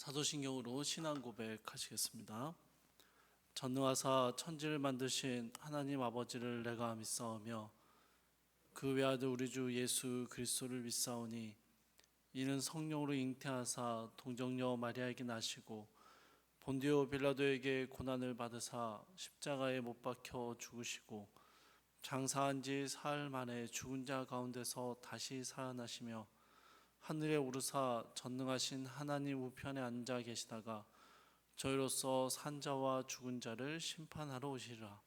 사도신경으로 신앙 고백하시겠습니다. 전능하사 천지를 만드신 하나님 아버지를 내가 믿사오며 그 외아들 우리 주 예수 그리스도를 믿사오니 이는 성령으로 잉태하사 동정녀 마리아에게 나시고 본디오 빌라도에게 고난을 받으사 십자가에 못 박혀 죽으시고 장사한 지 사흘 만에 죽은 자 가운데서 다시 살아나시며 하늘에 오르사 전능하신 하나님 우편에 앉아 계시다가 저희로서 산 자와 죽은 자를 심판하러 오시리라.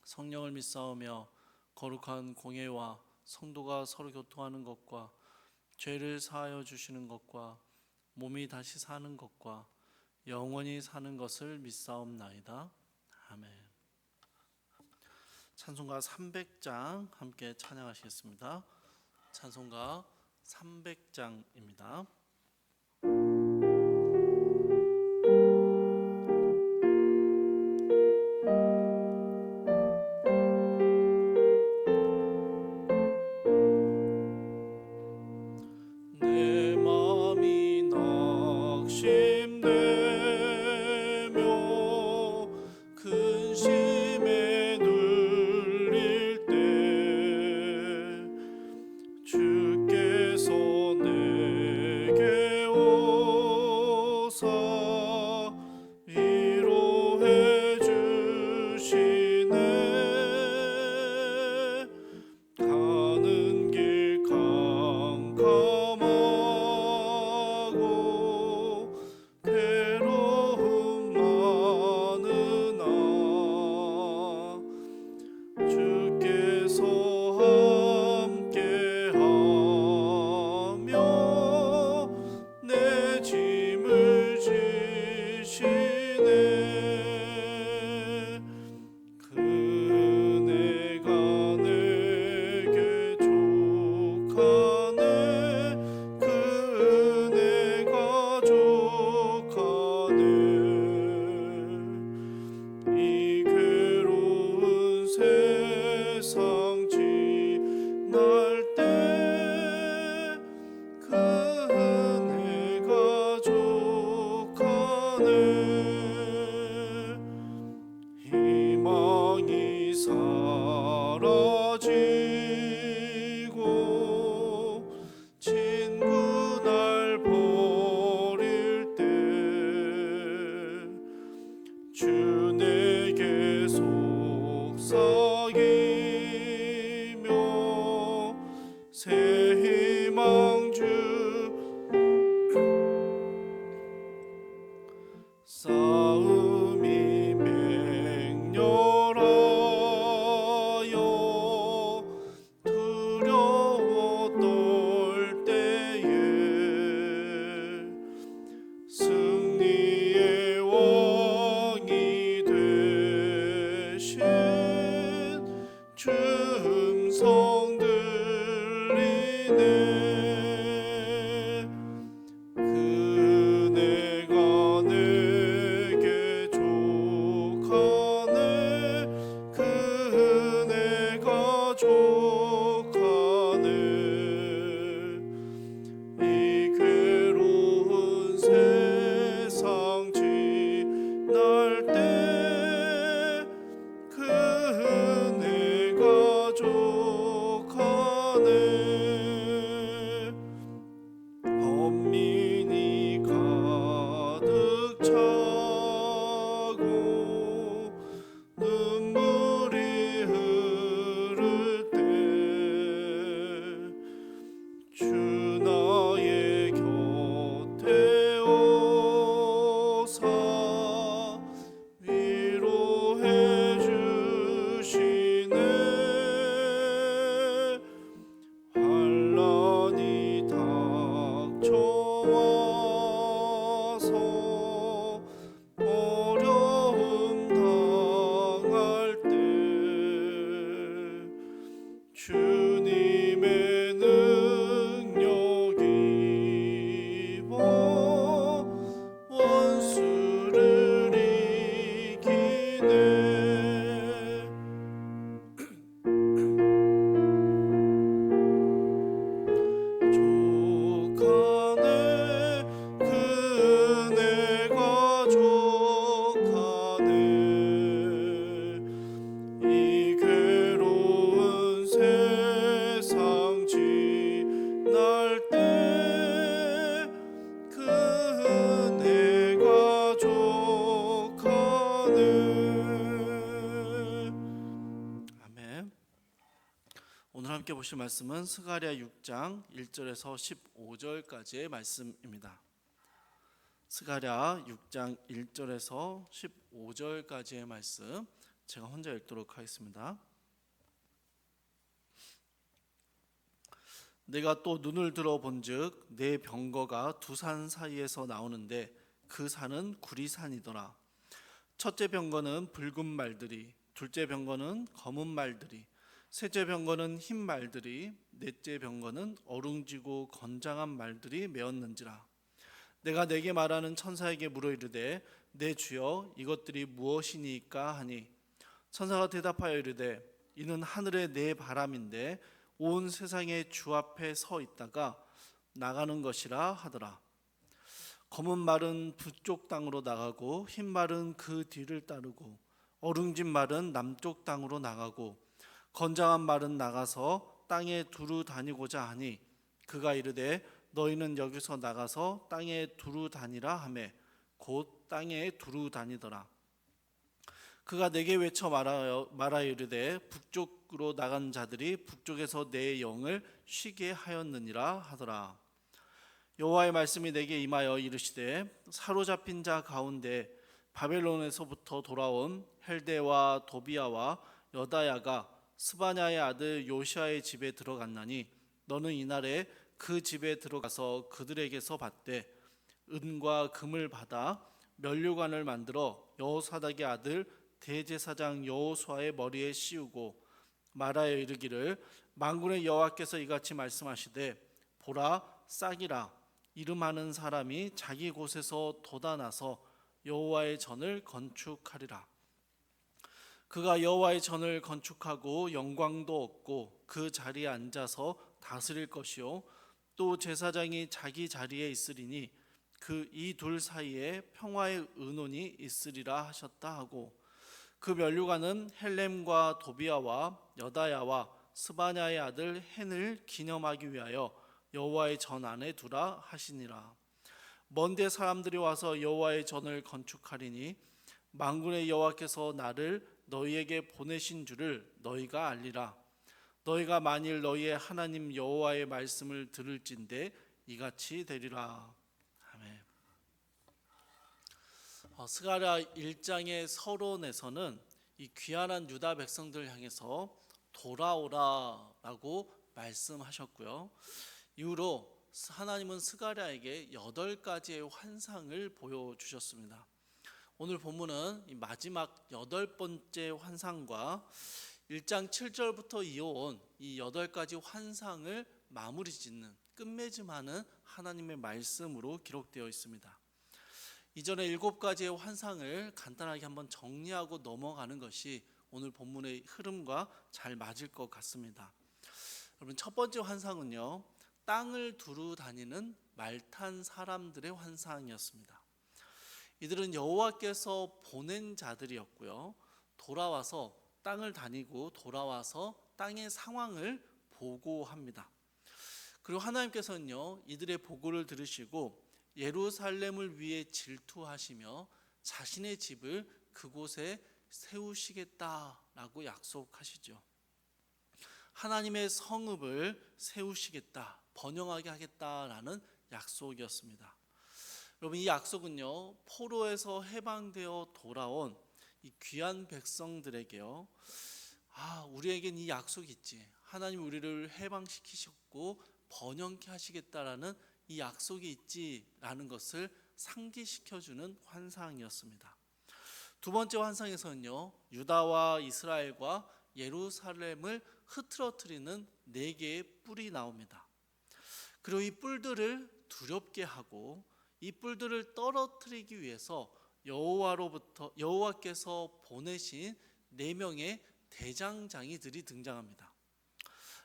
성령을 믿사오며 거룩한 공예와 성도가 서로 교통하는 것과 죄를 사하여 주시는 것과 몸이 다시 사는 것과 영원히 사는 것을 믿사옵나이다. 아멘. 찬송가 300장 함께 찬양하시겠습니다. 찬송가 300장입니다. 내 마음이 낙심되며 근심에 눌릴 때 주께서 내게 오사 위로해 주시네. 가는 길 캄캄하고 괴로움 많으나 주께서 함께하며 내 짐을 지시네. 그네가 내게 족하네. 그네가 족하네. 이 괴로운 세상 지날 때 그네가 족하네. 희망이 사라지고 친구 날 버릴 때 주 내게 속삭이며 새 희망 주 싸움이 맹렬하여 두려워 떨 때에 승리의 왕이 되신 주 음성 들리네. 그네가 내게 족하네. 그네가 족하네. 이 괴로운 세상 지날 때 그네가 족하네. 헌민이 가득 차고 눈물이 흐를 때 주 나의 곁에 오사 위로해 주시네. 환난이 닥쳐와서 어려움 당할 때 주님의 능력 입어 원수를 이기네. 족하네. 보실 말씀은 스가랴 6장 1절에서 15절까지의 말씀입니다. 스가랴 6장 1절에서 15절까지의 말씀 제가 혼자 읽도록 하겠습니다. 내가 또 눈을 들어 본즉 내 병거가 두 산 사이에서 나오는데 그 산은 구리산이더라. 첫째 병거는 붉은 말들이, 둘째 병거는 검은 말들이, 셋째 병거는 흰 말들이, 넷째 병거는 어룽지고 건장한 말들이 메었는지라. 내가 내게 말하는 천사에게 물어 이르되 내 주여 이것들이 무엇이니까 하니, 천사가 대답하여 이르되 이는 하늘의 네 바람인데 온 세상의 주 앞에 서 있다가 나가는 것이라 하더라. 검은 말은 북쪽 땅으로 나가고 흰 말은 그 뒤를 따르고 어룽진 말은 남쪽 땅으로 나가고 건장한 말은 나가서 땅에 두루 다니고자 하니, 그가 이르되 너희는 여기서 나가서 땅에 두루 다니라 하매 곧 땅에 두루 다니더라. 그가 내게 외쳐 말하여 이르되 북쪽으로 나간 자들이 북쪽에서 내 영을 쉬게 하였느니라 하더라. 여호와의 말씀이 내게 임하여 이르시되 사로잡힌 자 가운데 바벨론에서부터 돌아온 헬데와 도비아와 여다야가 스바냐의 아들 요시아의 집에 들어갔나니, 너는 이날에 그 집에 들어가서 그들에게서 받되 은과 금을 받아 면류관을 만들어 여호사닥의 아들 대제사장 여호수아의 머리에 씌우고 말하여 이르기를, 만군의 여호와께서 이같이 말씀하시되 보라, 싹이라 이름하는 사람이 자기 곳에서 돋아나서 여호와의 전을 건축하리라. 그가 여호와의 전을 건축하고 영광도 얻고 그 자리에 앉아서 다스릴 것이요, 또 제사장이 자기 자리에 있으리니 그 이 둘 사이에 평화의 의논이 있으리라 하셨다 하고, 그 면류관은 헬렘과 도비아와 여다야와 스바냐의 아들 헨을 기념하기 위하여 여호와의 전 안에 두라 하시니라. 먼데 사람들이 와서 여호와의 전을 건축하리니 만군의 여호와께서 나를 너희에게 보내신 줄을 너희가 알리라. 너희가 만일 너희의 하나님 여호와의 말씀을 들을진대 이같이 되리라. 아멘. 스가랴 1장의 서론에서는 이 귀환한 유다 백성들을 향해서 돌아오라라고 말씀하셨고요. 이후로 하나님은 스가랴에게 8가지의 환상을 보여주셨습니다. 오늘 본문은 이 마지막 8번째 환상과 1장 7절부터 이어온 이 8가지 환상을 마무리 짓는, 끝맺음하는 하나님의 말씀으로 기록되어 있습니다. 이전에 7가지의 환상을 간단하게 한번 정리하고 넘어가는 것이 오늘 본문의 흐름과 잘 맞을 것 같습니다. 여러분, 첫 번째 환상은요, 땅을 두루 다니는 말탄 사람들의 환상이었습니다. 이들은 여호와께서 보낸 자들이었고요, 돌아와서 땅을 다니고 돌아와서 땅의 상황을 보고합니다. 그리고 하나님께서는요, 이들의 보고를 들으시고 예루살렘을 위해 질투하시며 자신의 집을 그곳에 세우시겠다라고 약속하시죠. 하나님의 성읍을 세우시겠다, 번영하게 하겠다라는 약속이었습니다. 여러분, 이 약속은요, 포로에서 해방되어 돌아온 이 귀한 백성들에게요, 우리에겐 이 약속이 있지, 하나님 우리를 해방시키셨고 번영케 하시겠다라는 이 약속이 있지라는 것을 상기시켜주는 환상이었습니다. 두 번째 환상에서는요, 유다와 이스라엘과 예루살렘을 흐트러뜨리는 4개의 뿔이 나옵니다. 그리고 이 뿔들을 두렵게 하고 이 뿔들을 떨어뜨리기 위해서 여호와께서 보내신 4명의 대장장이들이 등장합니다.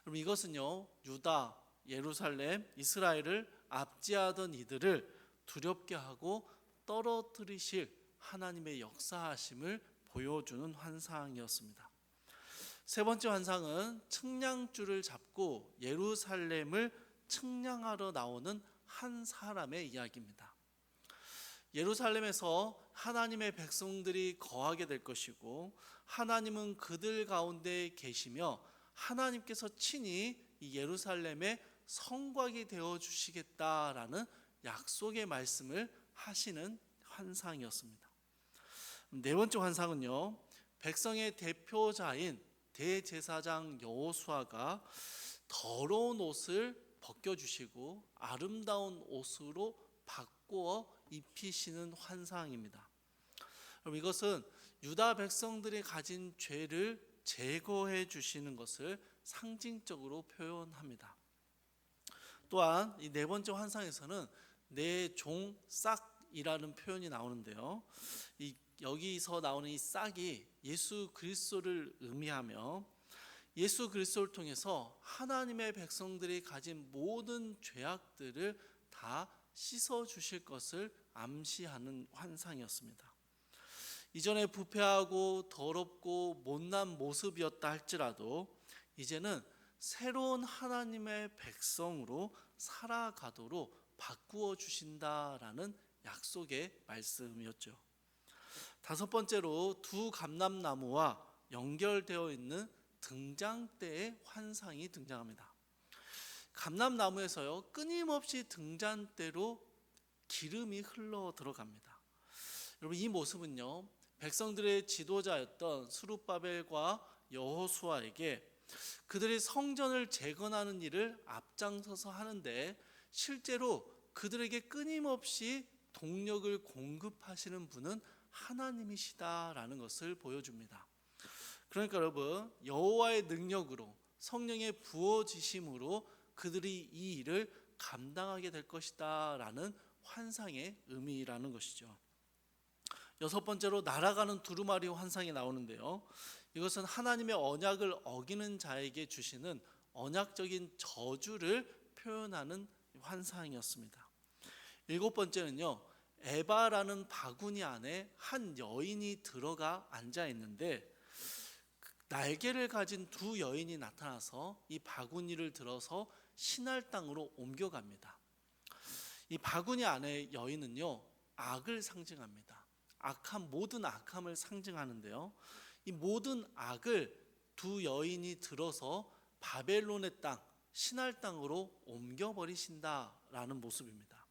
그럼 이것은요, 유다, 예루살렘, 이스라엘을 압제하던 이들을 두렵게 하고 떨어뜨리실 하나님의 역사하심을 보여주는 환상이었습니다. 세 번째 환상은 측량줄을 잡고 예루살렘을 측량하러 나오는 한 사람의 이야기입니다. 예루살렘에서 하나님의 백성들이 거하게 될 것이고 하나님은 그들 가운데 계시며 하나님께서 친히 이 예루살렘의 성곽이 되어 주시겠다라는 약속의 말씀을 하시는 환상이었습니다. 네 번째 환상은요, 백성의 대표자인 대제사장 여호수아가 더러운 옷을 벗겨주시고 아름다운 옷으로 바꾸어 입히시는 환상입니다. 그럼 이것은 유다 백성들이 가진 죄를 제거해 주시는 것을 상징적으로 표현합니다. 또한 이 네 번째 환상에서는 내 종 싹이라는 표현이 나오는데요, 여기서 나오는 이 싹이 예수 그리스도를 의미하며 예수 그리스도를 통해서 하나님의 백성들이 가진 모든 죄악들을 다 씻어 주실 것을 암시하는 환상이었습니다. 이전에 부패하고 더럽고 못난 모습이었다 할지라도 이제는 새로운 하나님의 백성으로 살아가도록 바꾸어 주신다라는 약속의 말씀이었죠. 다섯 번째로 두 감람나무와 연결되어 있는 등잔대의 환상이 등장합니다. 감람나무에서요, 끊임없이 등잔대로 기름이 흘러 들어갑니다. 여러분, 이 모습은요, 백성들의 지도자였던 스룹바벨과 여호수아에게 그들이 성전을 재건하는 일을 앞장서서 하는데 실제로 그들에게 끊임없이 동력을 공급하시는 분은 하나님이시다라는 것을 보여줍니다. 그러니까 여러분, 여호와의 능력으로 성령의 부어지심으로 그들이 이 일을 감당하게 될 것이다 라는 환상의 의미라는 것이죠. 여섯 번째로 날아가는 두루마리 환상이 나오는데요, 이것은 하나님의 언약을 어기는 자에게 주시는 언약적인 저주를 표현하는 환상이었습니다. 일곱 번째는요, 에바라는 바구니 안에 한 여인이 들어가 앉아 있는데 날개를 가진 두 여인이 나타나서 이 바구니를 들어서 신할 땅으로 옮겨갑니다. 이 바구니 안에 여인은요, 악을 상징합니다. 모든 악함을 상징하는데요, 이 모든 악을 두 여인이 들어서 바벨론의 땅, 신할 땅으로 옮겨버리신다라는 모습입니다.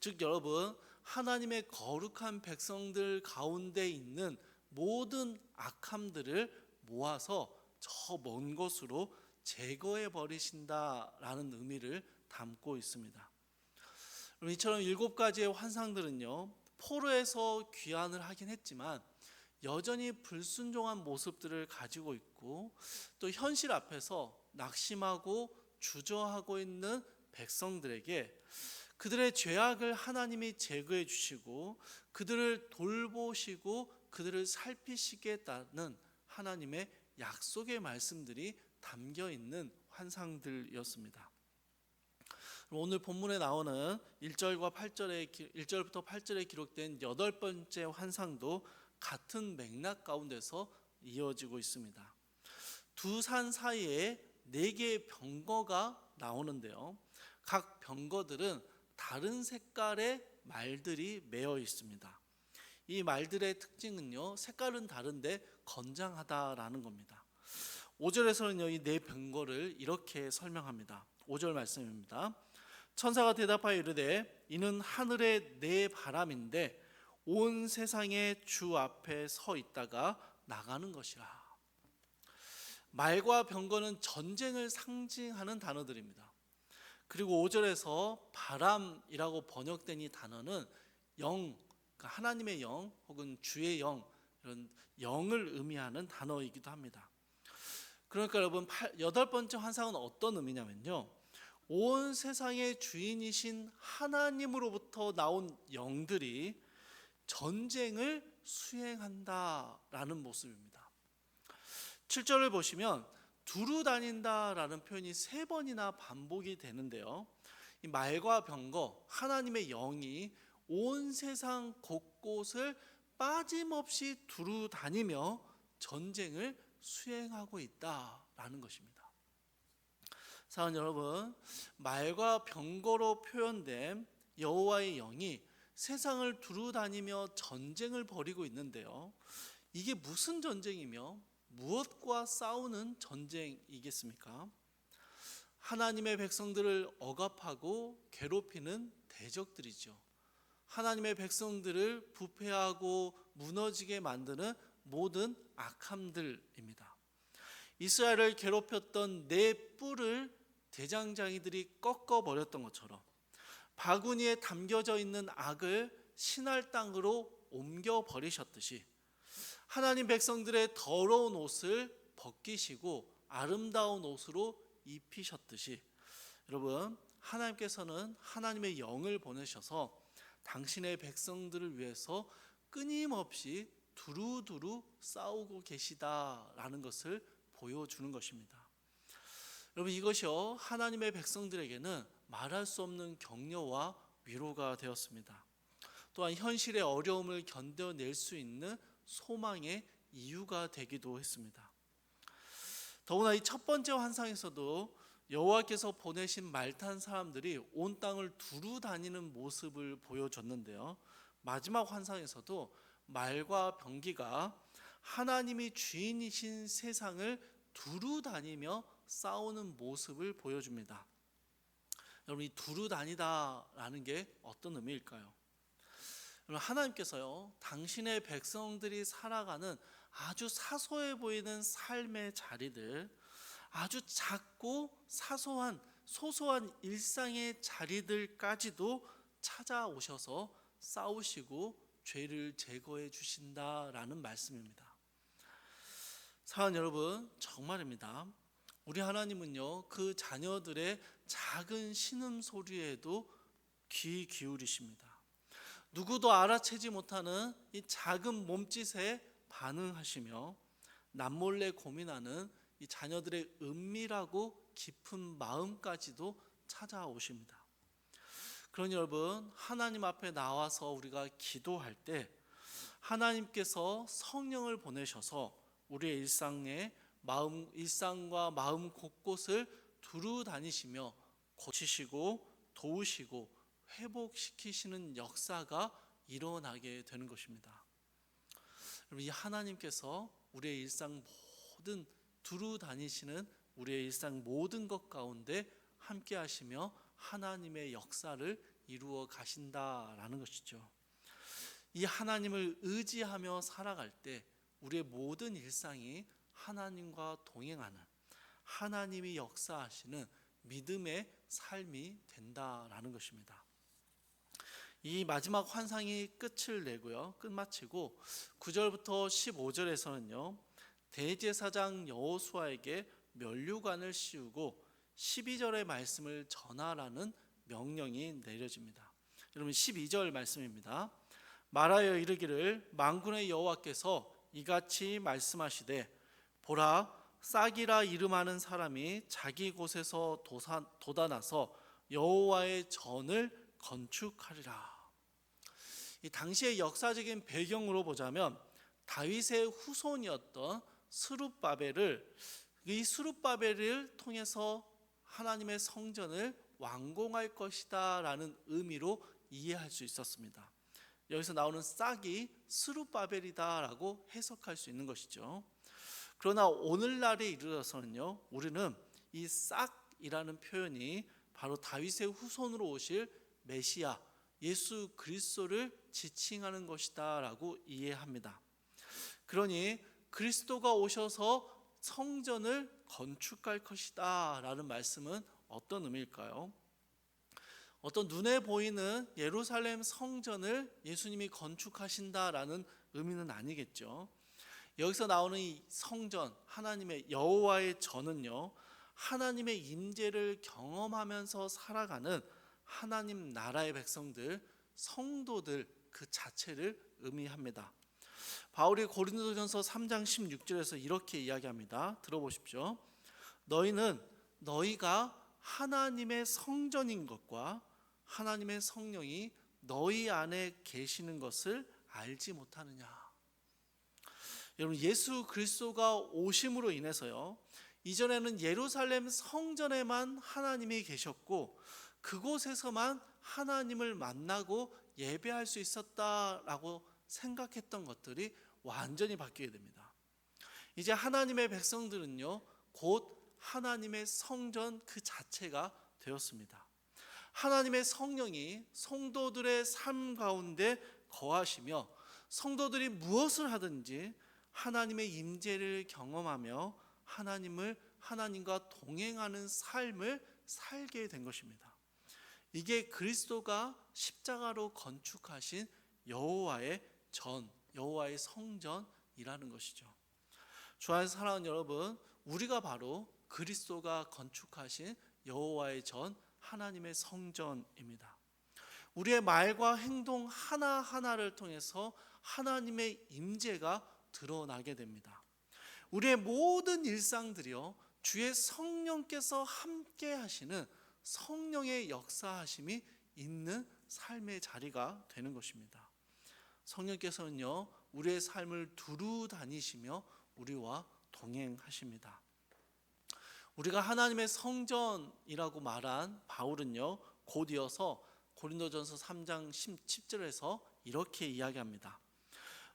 즉 여러분, 하나님의 거룩한 백성들 가운데 있는 모든 악함들을 모아서 저 먼 곳으로 제거해 버리신다라는 의미를 담고 있습니다. 이처럼 일곱 가지의 환상들은요, 포로에서 귀환을 하긴 했지만 여전히 불순종한 모습들을 가지고 있고 또 현실 앞에서 낙심하고 주저하고 있는 백성들에게 그들의 죄악을 하나님이 제거해 주시고 그들을 돌보시고 그들을 살피시겠다는 하나님의 약속의 말씀들이 담겨 있는 환상들이었습니다. 오늘 본문에 나오는 1절부터 8절에 기록된 여덟 번째 환상도 같은 맥락 가운데서 이어지고 있습니다. 두 산 사이에 네 개의 병거가 나오는데요, 각 병거들은 다른 색깔의 말들이 매어 있습니다. 이 말들의 특징은요, 색깔은 다른데 건장하다라는 겁니다. 5절에서는요, 이 네 병거를 이렇게 설명합니다. 5절 말씀입니다. 천사가 대답하여 이르되 이는 하늘의 네 바람인데 온 세상의 주 앞에 서 있다가 나가는 것이라. 말과 병거는 전쟁을 상징하는 단어들입니다. 그리고 5절에서 바람이라고 번역된 이 단어는 영, 그러니까 하나님의 영 혹은 주의 영, 이런 영을 의미하는 단어이기도 합니다. 그러니까 여러분, 여덟 번째 환상은 어떤 의미냐면요, 온 세상의 주인이신 하나님으로부터 나온 영들이 전쟁을 수행한다라는 모습입니다. 7절을 보시면 두루 다닌다라는 표현이 세 번이나 반복이 되는데요, 이 말과 병거, 하나님의 영이 온 세상 곳곳을 빠짐없이 두루 다니며 전쟁을 수행하고 있다라는 것입니다. 사랑하는 여러분, 말과 병거로 표현된 여호와의 영이 세상을 두루 다니며 전쟁을 벌이고 있는데요, 이게 무슨 전쟁이며 무엇과 싸우는 전쟁이겠습니까? 하나님의 백성들을 억압하고 괴롭히는 대적들이죠. 하나님의 백성들을 부패하고 무너지게 만드는 모든 악함들입니다. 이스라엘을 괴롭혔던 네 뿔을 대장장이들이 꺾어버렸던 것처럼 바구니에 담겨져 있는 악을 신할 땅으로 옮겨버리셨듯이 하나님 백성들의 더러운 옷을 벗기시고 아름다운 옷으로 입히셨듯이 여러분, 하나님께서는 하나님의 영을 보내셔서 당신의 백성들을 위해서 끊임없이 두루두루 싸우고 계시다라는 것을 보여주는 것입니다. 여러분, 이것이요 하나님의 백성들에게는 말할 수 없는 격려와 위로가 되었습니다. 또한 현실의 어려움을 견뎌낼 수 있는 소망의 이유가 되기도 했습니다. 더구나 이 첫 번째 환상에서도 여호와께서 보내신 말 탄 사람들이 온 땅을 두루 다니는 모습을 보여줬는데요, 마지막 환상에서도 말과 병기가 하나님이 주인이신 세상을 두루 다니며 싸우는 모습을 보여줍니다. 여러분, 이 두루 다니다라는 게 어떤 의미일까요? 여러분, 하나님께서요 당신의 백성들이 살아가는 아주 사소해 보이는 삶의 자리들, 아주 작고 소소한 일상의 자리들까지도 찾아오셔서 싸우시고 죄를 제거해 주신다라는 말씀입니다. 사랑하는 여러분, 정말입니다. 우리 하나님은요 그 자녀들의 작은 신음소리에도 귀 기울이십니다. 누구도 알아채지 못하는 이 작은 몸짓에 반응하시며 남몰래 고민하는 이 자녀들의 은밀하고 깊은 마음까지도 찾아오십니다. 그러니 여러분, 하나님 앞에 나와서 우리가 기도할 때 하나님께서 성령을 보내셔서 우리의 일상과 마음 곳곳을 두루 다니시며 고치시고 도우시고 회복시키시는 역사가 일어나게 되는 것입니다. 여러분, 이 하나님께서 우리의 일상 모든 두루 다니시는 우리의 일상 모든 것 가운데 함께 하시며 하나님의 역사를 이루어 가신다라는 것이죠. 이 하나님을 의지하며 살아갈 때 우리의 모든 일상이 하나님과 동행하는, 하나님이 역사하시는 믿음의 삶이 된다라는 것입니다. 이 마지막 환상이 끝마치고 9절부터 15절에서는요 대제사장 여호수아에게 면류관을 씌우고 12절의 말씀을 전하라는 명령이 내려집니다. 여러분, 12절 말씀입니다. 말하여 이르기를 만군의 여호와께서 이같이 말씀하시되 보라, 싹이라 이름하는 사람이 자기 곳에서 돋아나서 여호와의 전을 건축하리라. 이 당시의 역사적인 배경으로 보자면 다윗의 후손이었던 스룹바벨을 통해서 하나님의 성전을 완공할 것이다 라는 의미로 이해할 수 있었습니다. 여기서 나오는 싹이 스룹바벨이다 라고 해석할 수 있는 것이죠. 그러나 오늘날에 이르러서는요 우리는 이 싹이라는 표현이 바로 다윗의 후손으로 오실 메시아 예수 그리스도를 지칭하는 것이다 라고 이해합니다. 그러니 그리스도가 오셔서 성전을 건축할 것이다 라는 말씀은 어떤 의미일까요? 어떤 눈에 보이는 예루살렘 성전을 예수님이 건축하신다라는 의미는 아니겠죠. 여기서 나오는 이 성전, 하나님의 여호와의 전은요 하나님의 임재를 경험하면서 살아가는 하나님 나라의 백성들, 성도들 그 자체를 의미합니다. 바울이 고린도전서 3장 16절에서 이렇게 이야기합니다. 들어보십시오. 너희가 하나님의 성전인 것과 하나님의 성령이 너희 안에 계시는 것을 알지 못하느냐. 여러분, 예수 그리스도가 오심으로 인해서요 이전에는 예루살렘 성전에만 하나님이 계셨고 그곳에서만 하나님을 만나고 예배할 수 있었다라고 생각했던 것들이 완전히 바뀌게 됩니다. 이제 하나님의 백성들은요, 곧 하나님의 성전 그 자체가 되었습니다. 하나님의 성령이 성도들의 삶 가운데 거하시며 성도들이 무엇을 하든지 하나님의 임재를 경험하며 하나님과 동행하는 삶을 살게 된 것입니다. 이게 그리스도가 십자가로 건축하신 여호와의 성전이라는 것이죠. 주 안에서 사랑하는 여러분, 우리가 바로 그리스도가 건축하신 여호와의 하나님의 성전입니다. 우리의 말과 행동 하나하나를 통해서 하나님의 임재가 드러나게 됩니다. 우리의 모든 일상들이요, 주의 성령께서 함께 하시는 성령의 역사하심이 있는 삶의 자리가 되는 것입니다. 성령께서는요, 우리의 삶을 두루 다니시며 우리와 동행하십니다. 우리가 하나님의 성전이라고 말한 바울은요, 곧 이어서 고린도전서 3장 10절에서 이렇게 이야기합니다.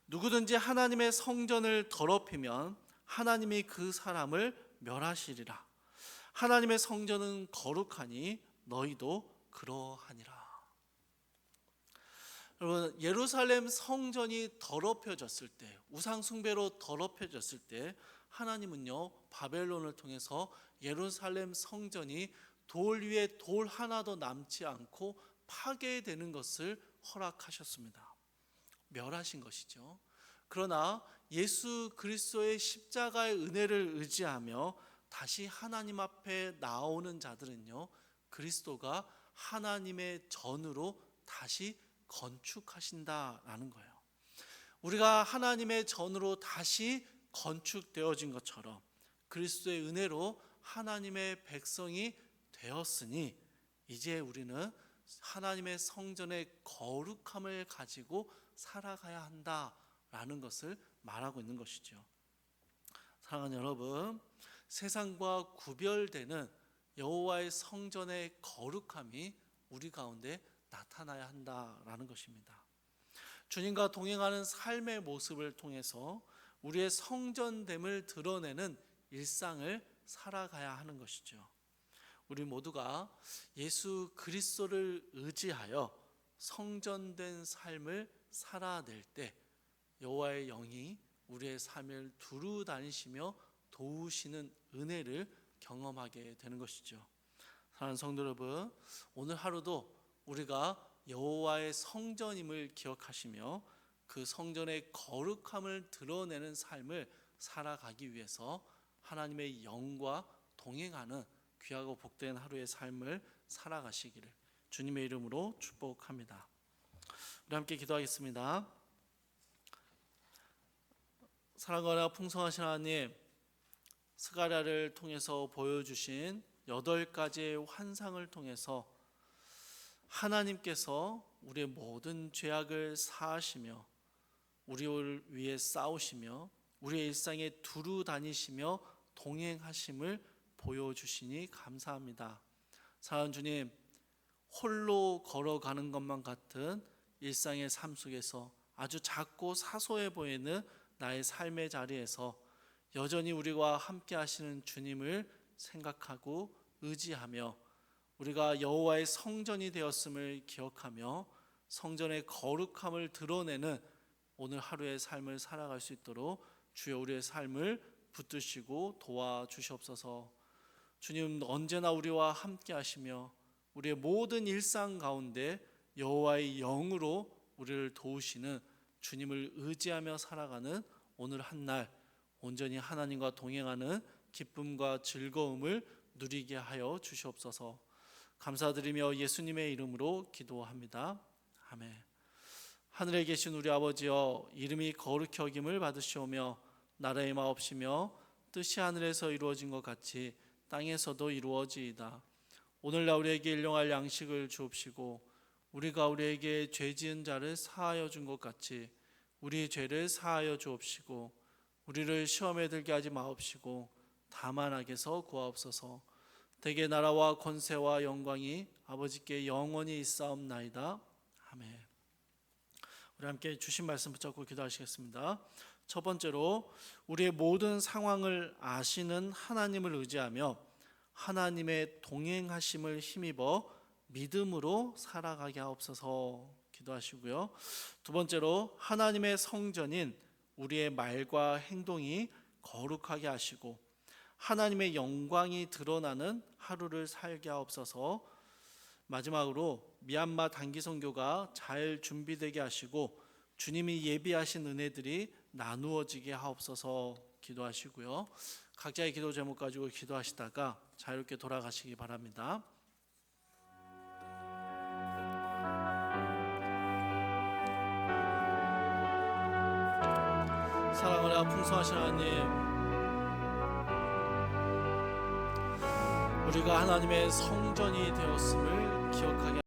누구든지 하나님의 성전을 더럽히면 하나님이 그 사람을 멸하시리라. 하나님의 성전은 거룩하니 너희도 그러하니라. 여러분, 예루살렘 성전이 더럽혀졌을 때, 우상 숭배로 더럽혀졌을 때 하나님은요, 바벨론을 통해서 예루살렘 성전이 돌 위에 돌 하나도 남지 않고 파괴되는 것을 허락하셨습니다. 멸하신 것이죠. 그러나 예수 그리스도의 십자가의 은혜를 의지하며 다시 하나님 앞에 나오는 자들은요, 그리스도가 하나님의 전으로 다시 건축하신다라는 거예요. 우리가 하나님의 전으로 다시 건축되어진 것처럼 그리스도의 은혜로 하나님의 백성이 되었으니 이제 우리는 하나님의 성전의 거룩함을 가지고 살아가야 한다라는 것을 말하고 있는 것이죠. 사랑하는 여러분, 세상과 구별되는 여호와의 성전의 거룩함이 우리 가운데 나타나야 한다라는 것입니다. 주님과 동행하는 삶의 모습을 통해서 우리의 성전됨을 드러내는 일상을 살아가야 하는 것이죠. 우리 모두가 예수 그리스도를 의지하여 성전된 삶을 살아낼 때 여호와의 영이 우리의 삶을 두루 다니시며 도우시는 은혜를 경험하게 되는 것이죠. 사랑하는 성도 여러분, 오늘 하루도 우리가 여호와의 성전임을 기억하시며 그 성전의 거룩함을 드러내는 삶을 살아가기 위해서 하나님의 영과 동행하는 귀하고 복된 하루의 삶을 살아가시기를 주님의 이름으로 축복합니다. 우리 함께 기도하겠습니다. 사랑하고 풍성하신 하나님, 스가랴를 통해서 보여주신 8가지의 환상을 통해서 하나님께서 우리의 모든 죄악을 사하시며 우리를 위해 싸우시며 우리의 일상에 두루 다니시며 동행하심을 보여주시니 감사합니다. 사랑하는 주님, 홀로 걸어가는 것만 같은 일상의 삶 속에서 아주 작고 사소해 보이는 나의 삶의 자리에서 여전히 우리와 함께 하시는 주님을 생각하고 의지하며 우리가 여호와의 성전이 되었음을 기억하며 성전의 거룩함을 드러내는 오늘 하루의 삶을 살아갈 수 있도록 주여 우리의 삶을 붙드시고 도와주시옵소서. 주님, 언제나 우리와 함께 하시며 우리의 모든 일상 가운데 여호와의 영으로 우리를 도우시는 주님을 의지하며 살아가는 오늘 한날 온전히 하나님과 동행하는 기쁨과 즐거움을 누리게 하여 주시옵소서. 감사드리며 예수님의 이름으로 기도합니다. 아멘. 하늘에 계신 우리 아버지여, 이름이 거룩히 여김을 받으시오며 나라의 마옵시며 뜻이 하늘에서 이루어진 것 같이 땅에서도 이루어지이다. 오늘날 우리에게 일용할 양식을 주옵시고 우리가 우리에게 죄 지은 자를 사하여 준 것 같이 우리 죄를 사하여 주옵시고 우리를 시험에 들게 하지 마옵시고 다만 악에서 구하옵소서. 대개 나라와 권세와 영광이 아버지께 영원히 있사옵나이다. 아멘. 우리 함께 주신 말씀 붙잡고 기도하시겠습니다. 첫 번째로 우리의 모든 상황을 아시는 하나님을 의지하며 하나님의 동행하심을 힘입어 믿음으로 살아가게 하옵소서 기도하시고요. 두 번째로 하나님의 성전인 우리의 말과 행동이 거룩하게 하시고 하나님의 영광이 드러나는 하루를 살게 하옵소서. 마지막으로 미얀마 단기 선교가 잘 준비되게 하시고 주님이 예비하신 은혜들이 나누어지게 하옵소서 기도하시고요. 각자의 기도 제목 가지고 기도하시다가 자유롭게 돌아가시기 바랍니다. 사랑하라 풍성하신 하나님, 우리가 하나님의 성전이 되었음을 기억하게